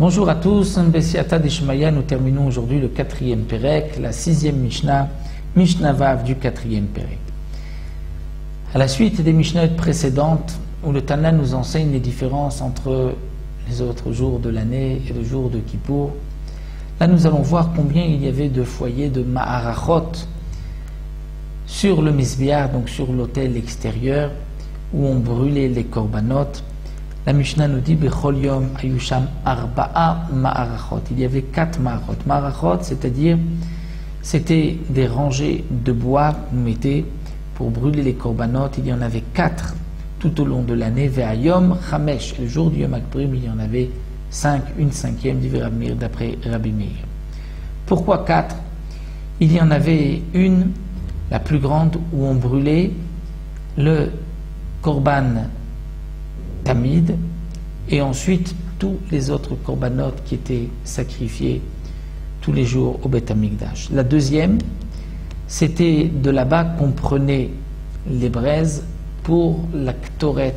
Bonjour à tous, Bessiata Dishmaya, nous terminons aujourd'hui le 4e Pérec, la 6e Mishnah, Mishnah Vav du 4e Pérec. À la suite des Mishnahs précédentes, où le Tana nous enseigne les différences entre les autres jours de l'année et le jour de Kippour, là nous allons voir combien il y avait de foyers de Ma'arachot sur le Misbiar, donc sur l'autel extérieur, où on brûlait les korbanot. La Mishnah nous dit Bechol Yom Ayusham Arba'a Ma'arachot. Il y avait 4 Ma'arachot. Ma'arachot, c'est-à-dire, c'était des rangées de bois qu'on mettait pour brûler les korbanot. Il y en avait 4 tout au long de l'année. Ve'ayom Chamesh. Le jour du Yom Akpurim, il y en avait 5, une cinquième, dit Rabbi Meir, d'après Rabbi Meir. Pourquoi 4? Il y en avait une, la plus grande, où on brûlait le korban tamid, et ensuite tous les autres korbanot qui étaient sacrifiés tous les jours au Beth Amikdash. La deuxième, c'était de là-bas qu'on prenait les braises pour la ktoret.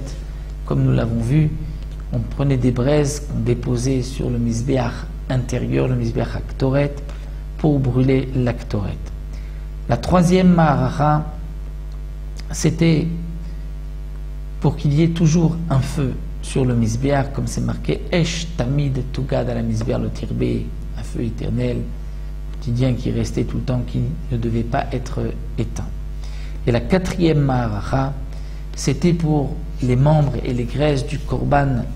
Comme nous l'avons vu, on prenait des braises qu'on déposait sur le misbeach intérieur, le misbeach à ktoret, pour brûler la ktoret. La troisième ma'aracha, c'était pour qu'il y ait toujours un feu sur le misbeach, comme c'est marqué Esh Tamid Tugad à la misbeach, le tirbé, un feu éternel, quotidien qui restait tout le temps, qui ne devait pas être éteint. Et la quatrième ma'aracha, c'était pour les membres et les graisses du korban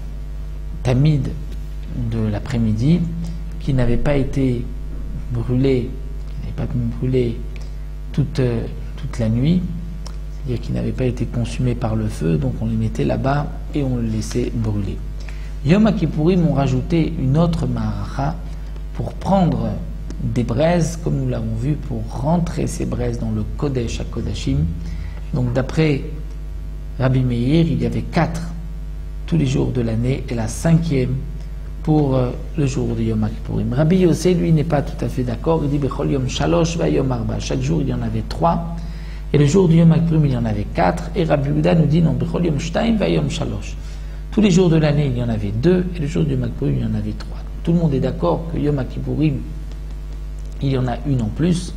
tamid de l'après-midi, qui n'avaient pas été brûlés, toute la nuit, c'est-à-dire qu'ils n'avaient pas été consumés par le feu, donc on les mettait là-bas et on les laissait brûler. Yom Kippourim ont rajouté une autre ma'aracha pour prendre des braises, comme nous l'avons vu, pour rentrer ces braises dans le Kodesh à Kodashim. Donc d'après Rabbi Meir, il y avait 4 tous les jours de l'année et la 5e pour le jour de Yom Kippourim. Rabbi Yossé, lui, n'est pas tout à fait d'accord. Il dit Bechol Yom Shalosh va Yom Arba. Chaque jour, il y en avait 3. Et le jour du Yom Kippourim, il y en avait 4. Et Rabbi Yehuda nous dit non, Bechol Yom Shtaim va Yom Shalosh. Tous les jours de l'année, il y en avait 2. Et le jour du Yom Kippourim, il y en avait 3. Tout le monde est d'accord que Yom Kippourim, il y en a une en plus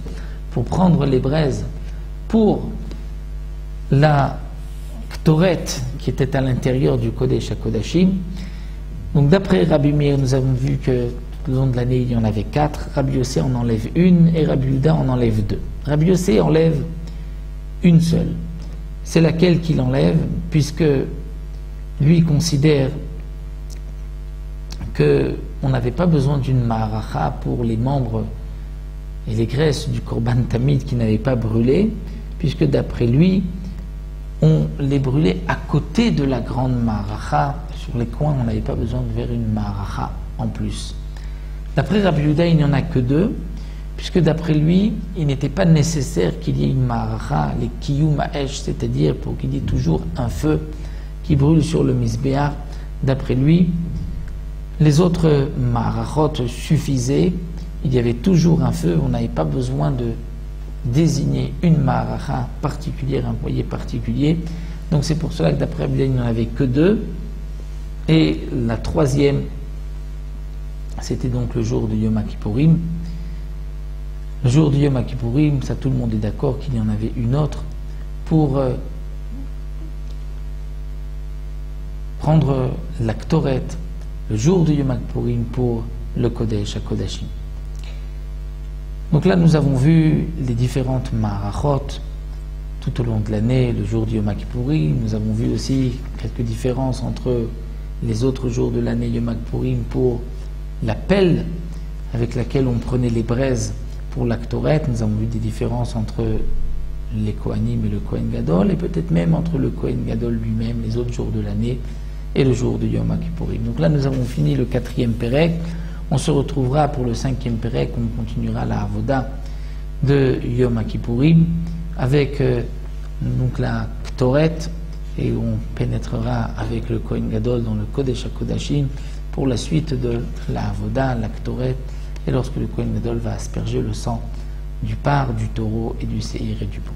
pour prendre les braises pour la Ktoret qui était à l'intérieur du Kodesh à Kodashim. Donc d'après Rabbi Meir, nous avons vu que tout le long de l'année, il y en avait 4. Rabbi Yossé en enlève une et Rabbi Yehuda en enlève 2. Rabbi Yossé enlève une seule. C'est laquelle qu'il enlève, puisque lui considère qu'on n'avait pas besoin d'une ma'aracha pour les membres et les graisses du korban tamid qui n'avaient pas brûlé, puisque d'après lui, on les brûlait à côté de la grande ma'aracha. Sur les coins, on n'avait pas besoin de faire une ma'aracha en plus. D'après Rabbi Yehuda, il n'y en a que 2, puisque d'après lui, il n'était pas nécessaire qu'il y ait une ma'aracha, les kiyum ha'esh, c'est-à-dire pour qu'il y ait toujours un feu qui brûle sur le misbéach. D'après lui, les autres ma'arachot suffisaient, il y avait toujours un feu, on n'avait pas besoin de désigner une ma'aracha particulière, un foyer particulier. Donc c'est pour cela que d'après Rabbi Yehuda, il n'y en avait que 2. Et la 3e, c'était donc le jour de Yom Kippourim. Le jour du Yom Kippourim, ça tout le monde est d'accord qu'il y en avait une autre pour prendre la Ktoret, le jour du Yom Kippourim pour le Kodesh à Kodashim. Donc là, nous avons vu les différentes ma'arachot tout au long de l'année, le jour du Yom Kippourim. Nous avons vu aussi quelques différences entre les autres jours de l'année Yom Kippourim pour la pelle avec laquelle on prenait les braises pour la Ktoret. Nous avons vu des différences entre les Kohanim et le Kohen Gadol, et peut-être même entre le Kohen Gadol lui-même, les autres jours de l'année, et le jour de Yom Kippourim. Donc là, nous avons fini le 4e Pérec. On se retrouvera pour le 5e Pérec, on continuera la Avoda de Yom Kippourim avec donc la Ktoret, et on pénétrera avec le Kohen Gadol dans le Kodesh HaKodashim pour la suite de la Avoda, la Ktoret, et lorsque le Kohen Gadol va asperger le sang du par, du taureau et du séhir et du bouc.